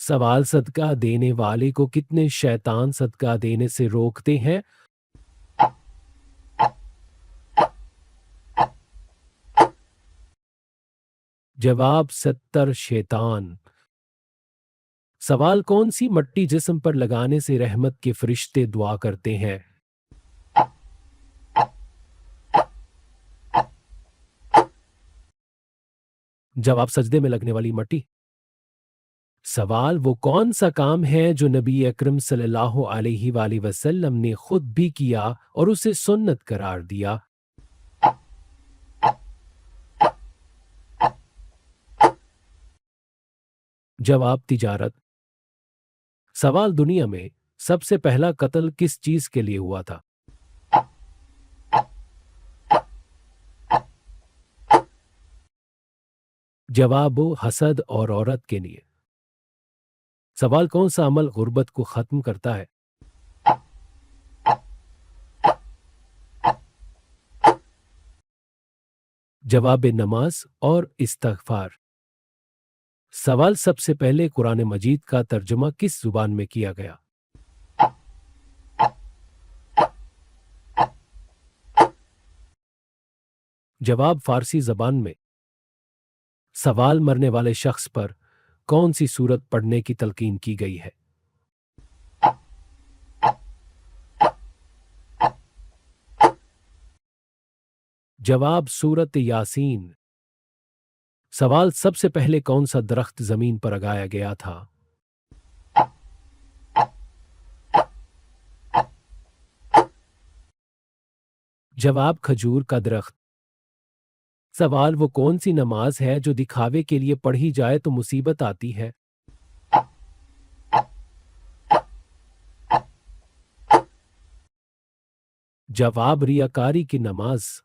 सवाल सदका देने वाले को कितने शैतान सदका देने से रोकते हैं? जवाब 70 शैतान। सवाल कौन सी मट्टी जिस्म पर लगाने से रहमत के फरिश्ते दुआ करते हैं? जवाब सजदे में लगने वाली मट्टी। सवाल वो कौन सा काम है जो नबी अकरम सल्लल्लाहु अलैहि वसल्लम ने खुद भी किया और उसे सुन्नत करार दिया? जवाब तिजारत। सवाल दुनिया में सबसे पहला कत्ल किस चीज के लिए हुआ था? जवाब हसद और औरत के लिए। सवाल कौन सा अमल गुर्बत को खत्म करता है? जवाब नमाज और इस्तगफार। सवाल सबसे पहले कुरान मजीद का तर्जुमा किस जुबान में किया गया? जवाब फारसी जबान में। सवाल मरने वाले शख्स पर कौन सी सूरत पढ़ने की तलकीन की गई है? जवाब सूरत यासीन। सवाल सबसे पहले कौन सा दरख्त जमीन पर उगाया गया था? जवाब खजूर का दरख्त। सवाल वो कौन सी नमाज है जो दिखावे के लिए पढ़ी जाए तो मुसीबत आती है? जवाब रियाकारी की नमाज।